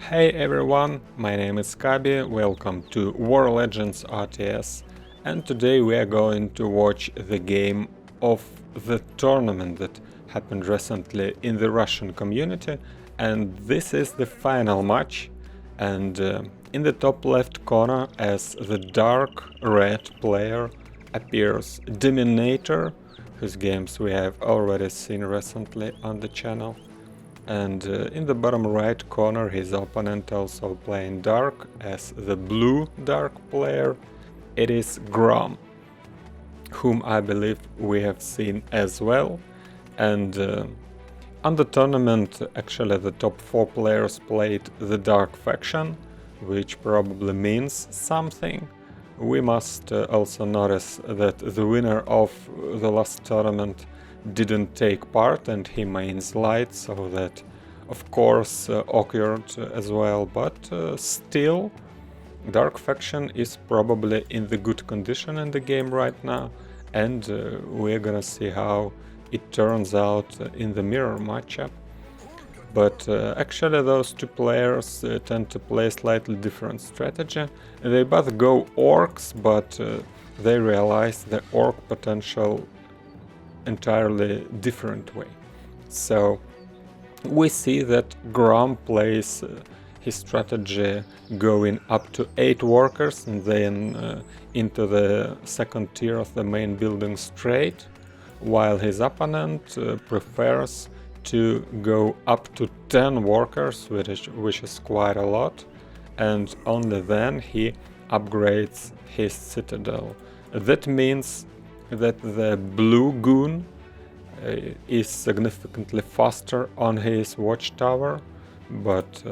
Hey everyone, my name is Kabi, welcome to War Legends RTS, and today we are going to watch the game of the tournament that happened recently in the Russian community, and this is the final match. And in the top left corner as the dark red player appears Dominator, whose games we have already seen recently on the channel. And in the bottom right corner his opponent also playing dark as the blue dark player. It is Grom, whom I believe we have seen as well. And on the tournament actually the top 4 players played the dark faction, which probably means something. We must also notice that the winner of the last tournament didn't take part and he mains light, so that of course occurred as well, but still dark faction is probably in the good condition in the game right now, and we're gonna see how it turns out in the mirror matchup. But actually those two players tend to play a slightly different strategy. They both go orcs, but they realize the orc potential entirely different way. So we see that Grom plays his strategy going up to 8 workers and then into the second tier of the main building straight, while his opponent prefers to go up to 10 workers, which is quite a lot, and only then he upgrades his citadel. That means that the blue goon is significantly faster on his watchtower, but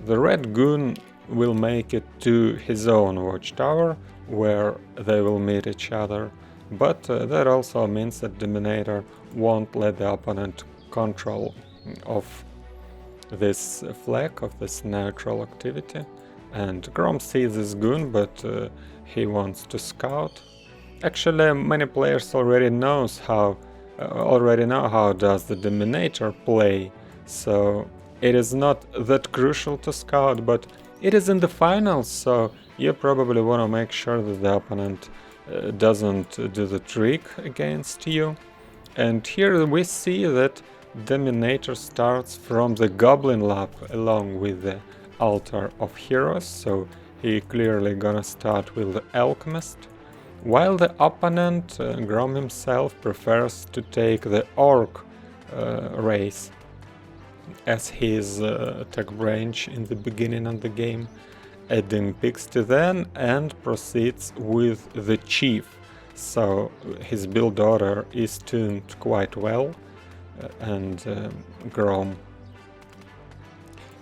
the red goon will make it to his own watchtower, where they will meet each other. But that also means that Dominator won't let the opponent control of this flag, of this neutral activity. And Grom sees this goon, but he wants to scout. Actually, many players already know how does the Dominator play, so it is not that crucial to scout, but it is in the finals, so you probably want to make sure that the opponent doesn't do the trick against you. And here we see that Dominator starts from the Goblin Lab along with the Altar of Heroes, so he clearly gonna start with the Alchemist, while the opponent, Grom himself, prefers to take the Orc race as his attack range in the beginning of the game, adding pigs to then, and proceeds with the Chief. So his build order is tuned quite well, and Grom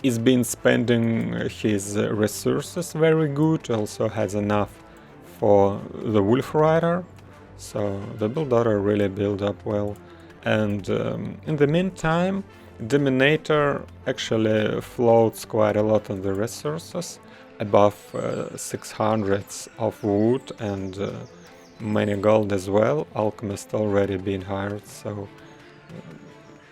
is been spending his resources very good, also has enough for the Wolf Rider, so the build order really build up well. And in the meantime, Dominator actually floats quite a lot on the resources, above 600 of wood and many gold as well. Alchemist already been hired, so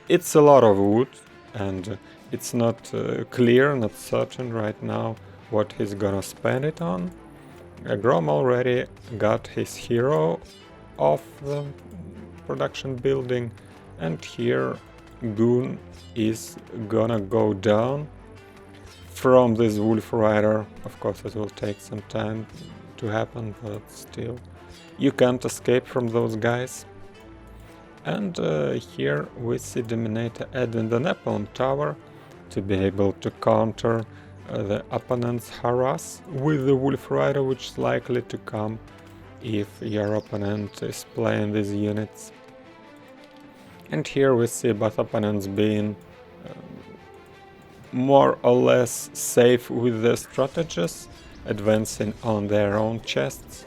it's a lot of wood, and it's not clear, not certain right now what he's gonna spend it on. Grom already got his hero of the production building, and here Goon is gonna go down from this Wolf Rider. Of course it will take some time to happen, but still you can't escape from those guys. And here we see Dominator adding the Napalm Tower to be able to counter the opponent's harass with the Wolf Rider, which is likely to come if your opponent is playing these units. And here we see both opponents being more or less safe with their strategies, advancing on their own chests,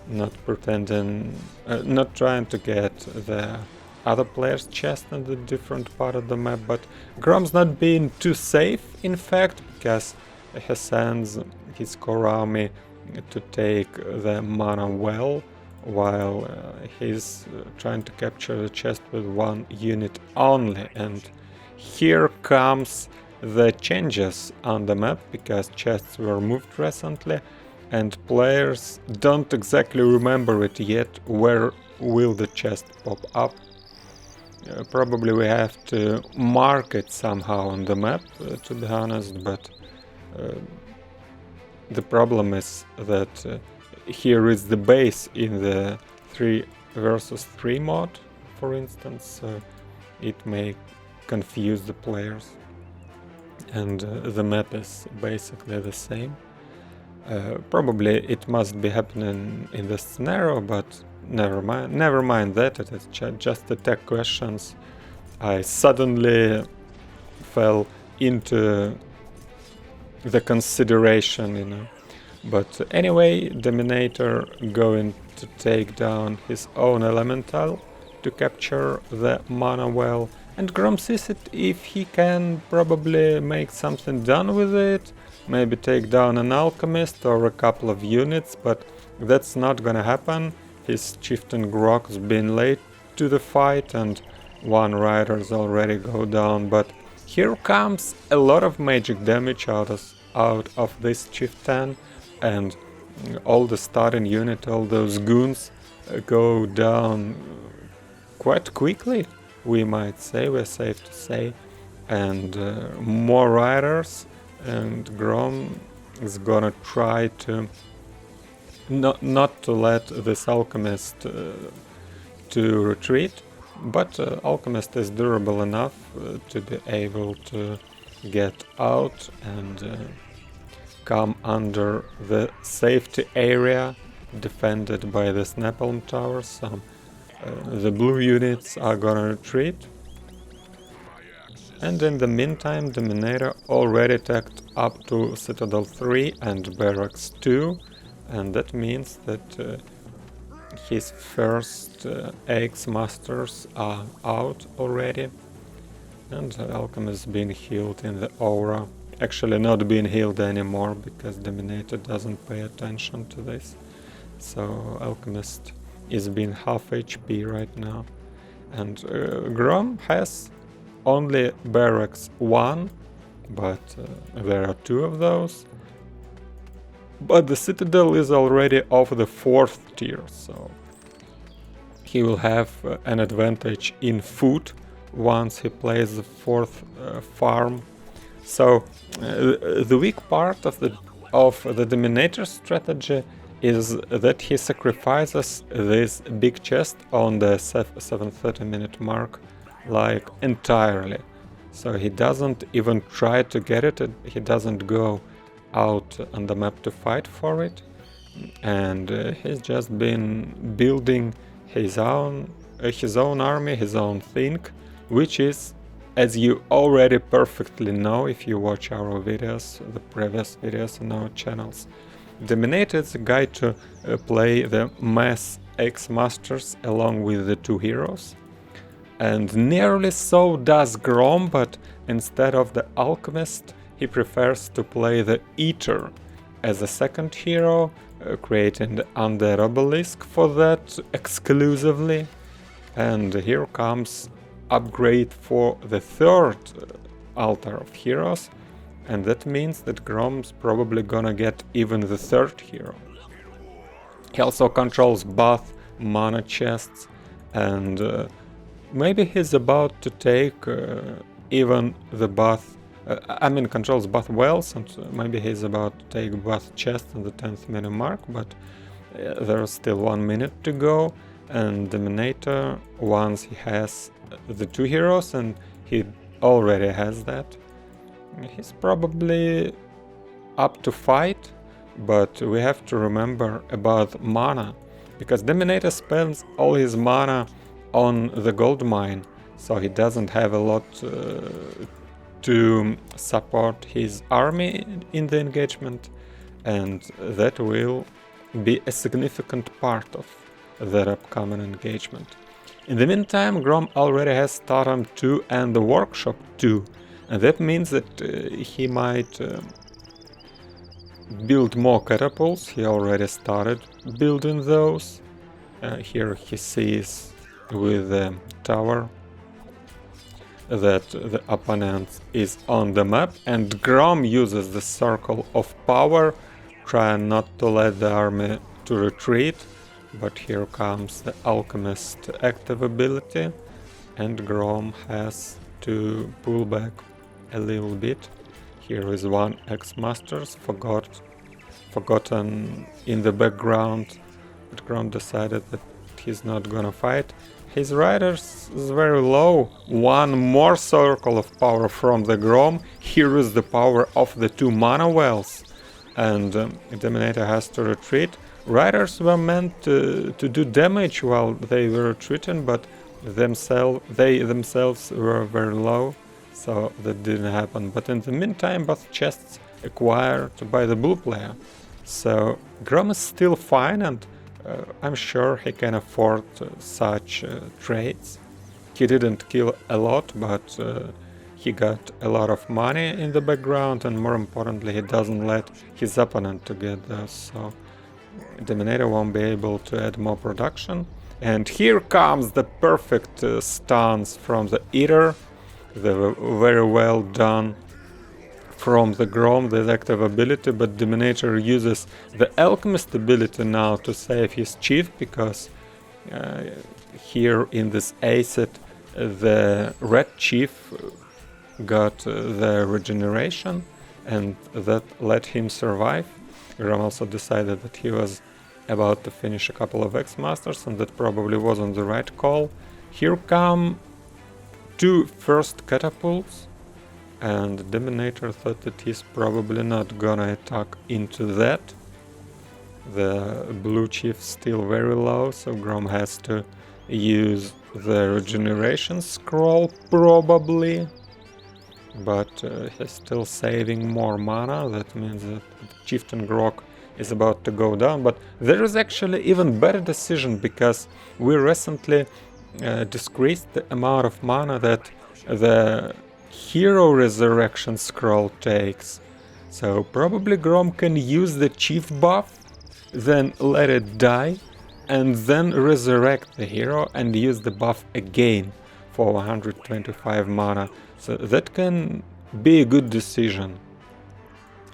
not pretending, not trying to get the other player's chest in the different part of the map. But Grom's not being too safe, in fact, because he sends his core army to take the mana well, while he's trying to capture the chest with one unit only. And here comes the changes on the map, because chests were moved recently and players don't exactly remember it yet. Where will the chest pop up? Probably we have to mark it somehow on the map, to be honest, but the problem is that here is the base in the 3 versus 3 mod, for instance, so it may confuse the players, and the map is basically the same. Probably it must be happening in this scenario, but never mind that, it is just a tech questions. I suddenly fell into the consideration, you know. But anyway, Dominator going to take down his own elemental to capture the mana well, and Grom sees it. If he can probably make something done with it, maybe take down an alchemist or a couple of units, but that's not gonna happen. His chieftain Grok's been late to the fight and one rider's already go down, but here comes a lot of magic damage out of this chieftain, and all the starting unit, all those goons go down quite quickly, we might say, we're safe to say, and more riders, and Grom is gonna try to not to let this alchemist to retreat, but alchemist is durable enough to be able to get out and come under the safety area defended by the napalm towers. So the blue units are gonna retreat, and in the meantime Dominator already tacked up to Citadel 3 and Barracks 2, and that means that his first Axe Masters are out already, and Alchemist being healed in the aura. Actually not being healed anymore, because Dominator doesn't pay attention to this. So Alchemist is being half HP right now. And Grom has only Barracks 1, but there are 2 of those. But the Citadel is already of the 4th tier, so he will have an advantage in food once he plays the 4th farm. So the weak part of the Dominator strategy is that he sacrifices this big chest on the 7:30 minute mark like entirely. So he doesn't even try to get it, he doesn't go out on the map to fight for it, and he's just been building his own army, his own thing, which is, as you already perfectly know if you watch our videos, the previous videos on our channels, Dominator is a guy to play the mass Axe Masters along with the 2 heroes, and nearly so does Grom, but instead of the Alchemist he prefers to play the Eater as a 2nd hero, creating the Undead Obelisk for that exclusively. And here comes upgrade for the 3rd Altar of Heroes, and that means that Grom's probably gonna get even the 3rd hero. He also controls both mana chests, and maybe he's about to take even the both. Controls both wells, and maybe he's about to take both chests on the 10th minute mark, but there's still 1 minute to go, and Dominator, once he has the 2 heroes, and he already has that, he's probably up to fight, but we have to remember about mana, because Dominator spends all his mana on the gold mine, so he doesn't have a lot to support his army in the engagement, and that will be a significant part of their upcoming engagement. In the meantime, Grom already has Totem 2 and the Workshop 2, and that means that he might build more catapults. He already started building those. Here he sees with the tower that the opponent is on the map, and Grom uses the circle of power, trying not to let the army to retreat, but here comes the alchemist active ability, and Grom has to pull back a little bit. Here is one X-Masters forgotten in the background, but Grom decided that he's not gonna fight. His riders is very low. One more circle of power from the Grom. Here is the power of the 2 mana wells, and Dominator has to retreat. Riders were meant to do damage while they were retreating, but they themselves were very low, so that didn't happen. But in the meantime, both chests acquired by the blue player. So Grom is still fine, and I'm sure he can afford such trades. He didn't kill a lot, but he got a lot of money in the background, and more importantly, he doesn't let his opponent to get those, so Dominator won't be able to add more production. And here comes the perfect stance from the Eater. They were very well done from the Grom, the active ability, but Dominator uses the Alchemist ability now to save his chief, because here in this asset the red chief got the regeneration, and that let him survive. Grom also decided that he was about to finish a couple of X-Masters, and that probably wasn't the right call. Here come 2 first catapults, and Dominator thought that he's probably not gonna attack into that. The blue chief's still very low, so Grom has to use the regeneration scroll probably, but he's still saving more mana. That means that Chieftain Grok is about to go down, but there is actually even better decision, because we recently decreased the amount of mana that the Hero Resurrection scroll takes. So probably Grom can use the chief buff, then let it die, and then resurrect the hero and use the buff again for 125 mana. So that can be a good decision.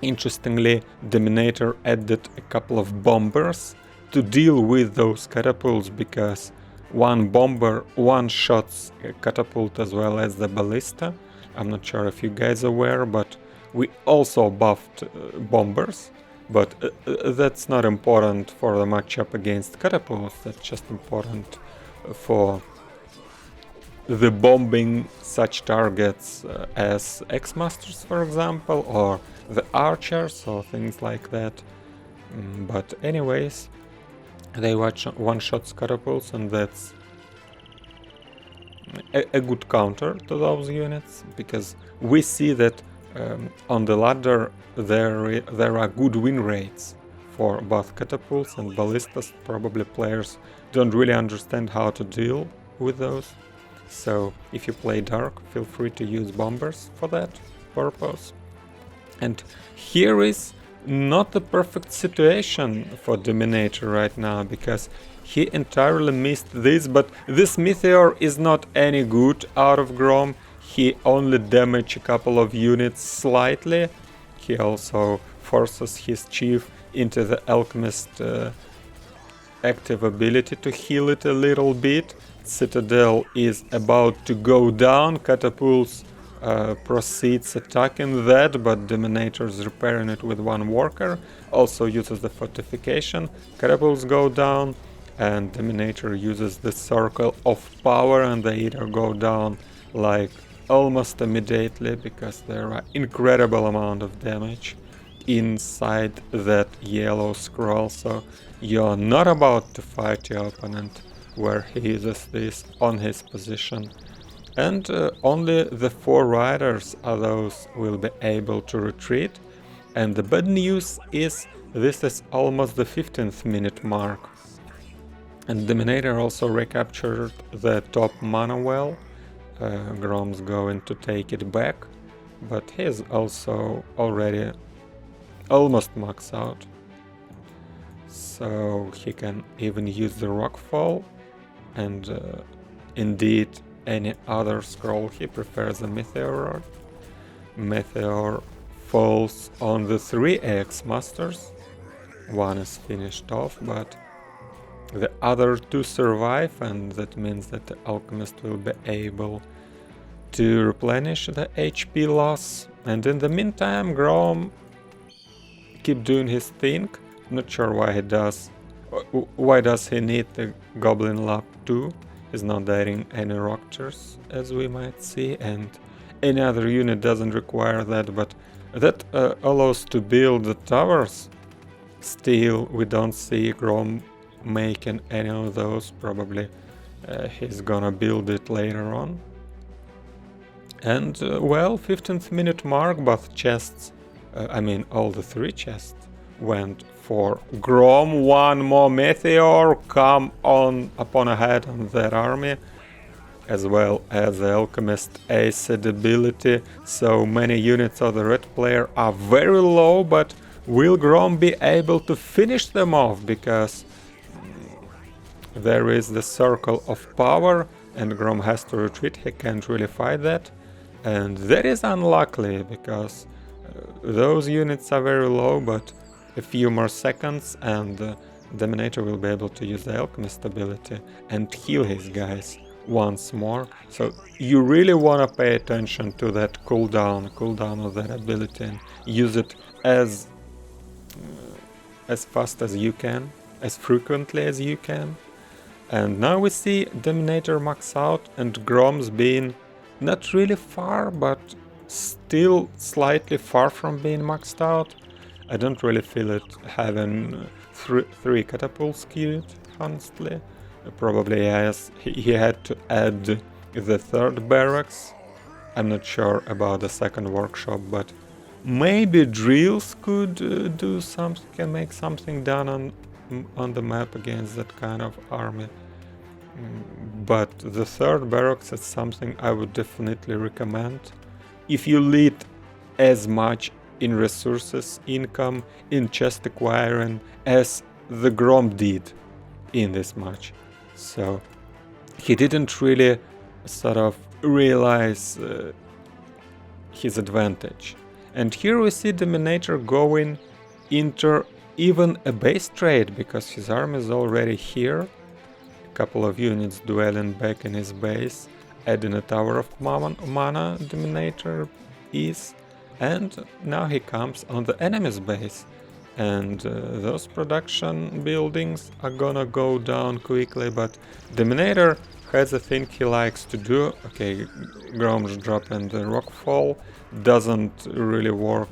Interestingly, Dominator added a couple of bombers to deal with those catapults, because one bomber one-shots a catapult as well as the ballista. I'm not sure if you guys are aware, but we also buffed bombers, but that's not important for the matchup against catapults. That's just important for the bombing such targets as X-Masters, for example, or the archers or things like that. But anyways, they one-shot catapults, and that's a good counter to those units, because we see that on the ladder there are good win rates for both catapults and ballistas. Probably players don't really understand how to deal with those, so if you play dark, feel free to use bombers for that purpose. And here is not the perfect situation for Dominator right now, because he entirely missed this, but this meteor is not any good out of Grom. He only damaged a couple of units slightly. He also forces his chief into the alchemist active ability to heal it a little bit. Citadel is about to go down. Catapults proceeds attacking that, but Dominator is repairing it with one worker. Also uses the fortification. Catapults go down, and Dominator uses the circle of power, and they either go down like almost immediately, because there are incredible amount of damage inside that yellow scroll. So you're not about to fight your opponent where he uses this on his position. And only the 4 riders are those who will be able to retreat. And the bad news is this is almost the 15th minute mark. And Dominator also recaptured the top mana well. Grom's going to take it back, but he is also already almost maxed out. So he can even use the rockfall, and indeed any other scroll. He prefers a meteor. Meteor falls on the 3 AX Masters. One is finished off, but the other 2 survive, and that means that the alchemist will be able to replenish the HP loss. And in the meantime, Grom keep doing his thing. Not sure why he does. Why does he need the Goblin Lab too? He's not daring any Raptors, as we might see, and any other unit doesn't require that, but that allows to build the towers. Still, we don't see Grom making any of those. Probably he's gonna build it later on. And well, 15th minute mark, both chests, all the 3 chests went for Grom. One more meteor come on upon ahead on that army, as well as the alchemist acid ability. So many units of the red player are very low, but will Grom be able to finish them off? Because there is the circle of power and Grom has to retreat. He can't really fight that, and that is unlikely because those units are very low, but a few more seconds and Dominator will be able to use the alchemist ability and heal his guys once more. So you really want to pay attention to that cooldown of that ability and use it as fast as you can, as frequently as you can. And now we see Dominator max out and Grom's being not really far, but still slightly far from being maxed out. I don't really feel it having 3 catapults queued, honestly. Probably yes, he had to add the 3rd barracks. I'm not sure about the 2nd workshop, but maybe drills could do something, can make something done on the map against that kind of army. But the 3rd barracks is something I would definitely recommend. If you lead as much in resources, income, in chest acquiring as the Grom did in this match. So he didn't really sort of realize his advantage. And here we see Dominator going into even a base trade because his army is already here. A couple of units dwelling back in his base, adding a tower of mana Dominator is. And now he comes on the enemy's base, and those production buildings are gonna go down quickly, but Dominator has a thing he likes to do. Okay, Grom's drop and the rockfall doesn't really work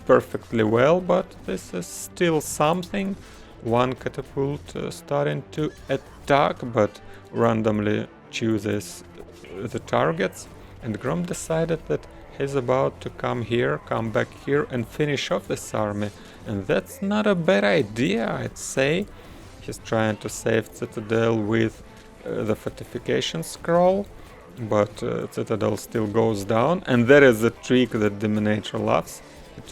perfectly well, but this is still something. One catapult starting to attack, but randomly chooses the targets, and Grom decided that he's about to come back here and finish off this army. And that's not a bad idea, I'd say. He's trying to save Citadel with the fortification scroll, but Citadel still goes down. And that is the trick that Dominator loves. He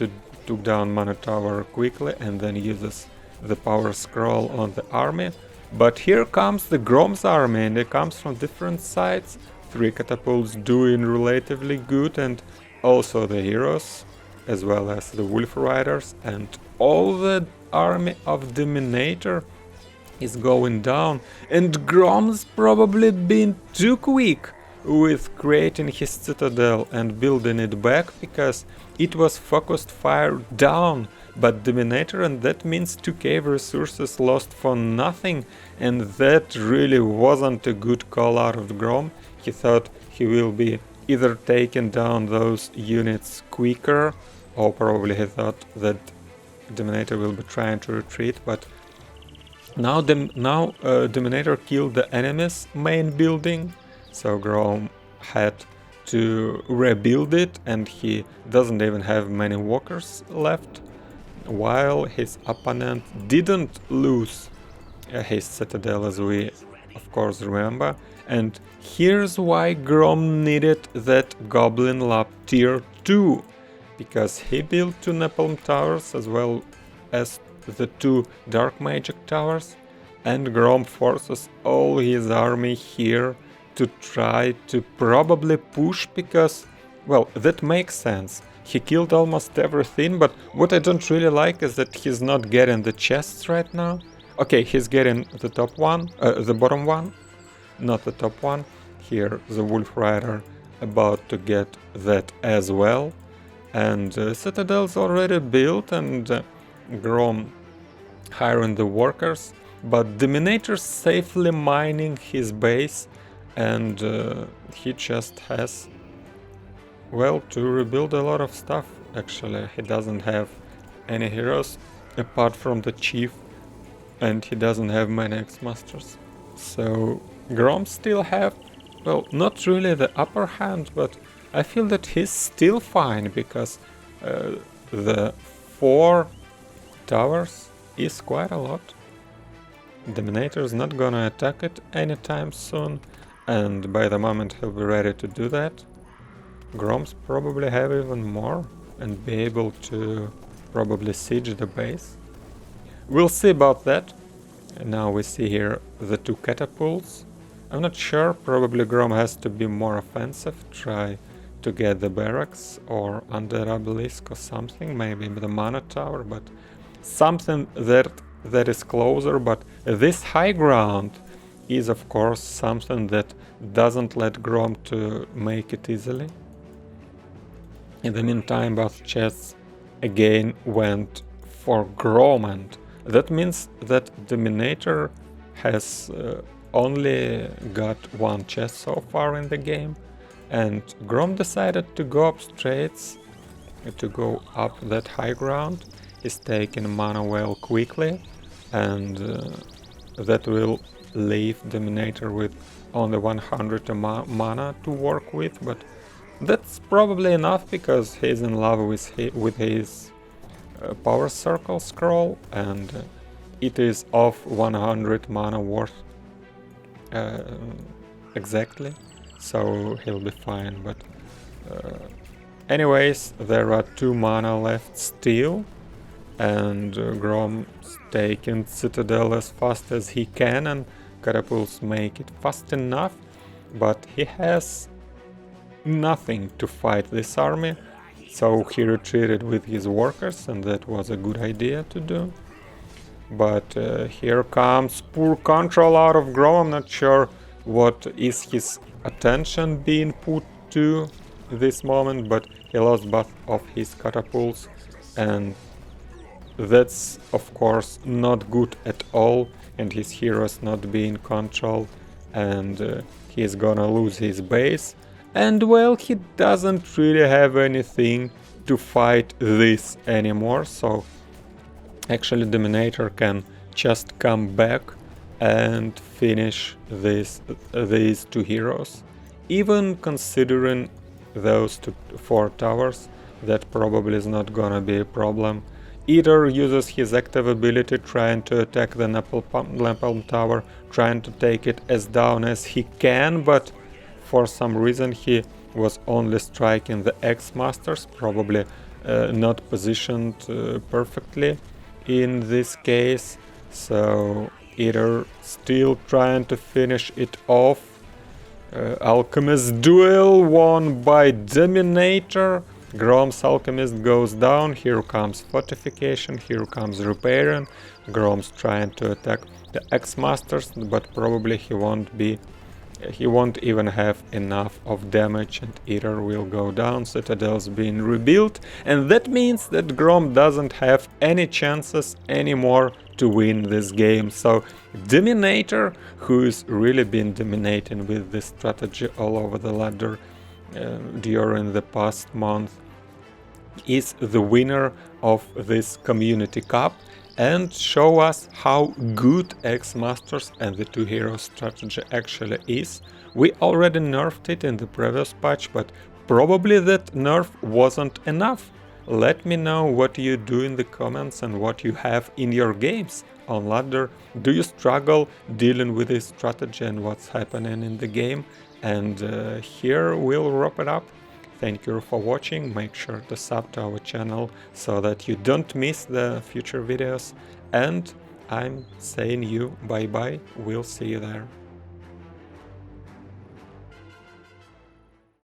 took down Mana Tower quickly and then uses the power scroll on the army. But here comes the Grom's army, and it comes from different sides. 3 catapults doing relatively good, and also the heroes, as well as the Wolf Riders, and all the army of Dominator is going down. And Grom's probably been too quick with creating his citadel and building it back, because it was focused fire down, but Dominator, and that means 2 cave resources lost for nothing, and that really wasn't a good call out of Grom. He thought he will be either taking down those units quicker, or probably he thought that Dominator will be trying to retreat, but now Dominator killed the enemy's main building, so Grom had to rebuild it, and he doesn't even have many walkers left, while his opponent didn't lose his citadel, as we of course remember. And here's why Grom needed that Goblin Lab tier 2, because he built 2 Napalm towers as well as the 2 Dark Magic towers, and Grom forces all his army here to try to probably push because, well, that makes sense. He killed almost everything, but what I don't really like is that he's not getting the chests right now. Okay, he's getting the top one, the bottom one, not the top one. Here, the Wolf Rider about to get that as well. And Citadel's already built and Grom hiring the workers, but Dominator's safely mining his base and he just has, well, to rebuild a lot of stuff actually. He doesn't have any heroes apart from the chief and he doesn't have many X-Masters. So Grom still have, well, not really the upper hand, but I feel that he's still fine because the 4 towers is quite a lot. Dominator is not gonna attack it anytime soon, and by the moment he'll be ready to do that, Groms probably have even more and be able to probably siege the base. We'll see about that. And now we see here the 2 catapults. I'm not sure, probably Grom has to be more offensive, try to get the barracks or under obelisk or something, maybe the mana tower, but something that is closer. But this high ground is of course something that doesn't let Grom to make it easily. In the meantime, both chests again went for Grom, and that means that Dominator has only got 1 chest so far in the game, and Grom decided to go up straight, to go up that high ground. He's taking mana well quickly, and that will leave Dominator with only 100 mana to work with, but that's probably enough because he's in love with his power circle scroll, and it is of 100 mana worth exactly, so he'll be fine. But anyways, there are 2 mana left still, and Grom's taking Citadel as fast as he can, and catapults make it fast enough, but he has nothing to fight this army, so he retreated with his workers, and that was a good idea to do. But here comes poor control out of Grom. I'm not sure what is his attention being put to this moment, but he lost both of his catapults, and that's of course not good at all, and his heroes not being controlled, and he's gonna lose his base. And well, he doesn't really have anything to fight this anymore, so actually Dominator can just come back and finish these 2 heroes. Even considering those 4 towers, that probably is not gonna be a problem. Either uses his active ability trying to attack the Napalm Tower, trying to take it as down as he can, but for some reason he was only striking the X-Masters, probably not positioned perfectly in this case, so either still trying to finish it off. Alchemist duel won by Dominator. Grom's Alchemist goes down, here comes Fortification, here comes Repairing. Grom's trying to attack the X-Masters, but probably he won't even have enough of damage, and Eater will go down. Citadel's being rebuilt, and that means that Grom doesn't have any chances anymore to win this game. So Dominator, who's really been dominating with this strategy all over the ladder during the past month, is the winner of this Community Cup, and show us how good X-Masters and the 2 heroes strategy actually is. We already nerfed it in the previous patch, but probably that nerf wasn't enough. Let me know what you do in the comments and what you have in your games on ladder. Do you struggle dealing with this strategy and what's happening in the game? And here we'll wrap it up. Thank you for watching. Make sure to sub to our channel so that you don't miss the future videos. And I'm saying you bye bye. We'll see you there.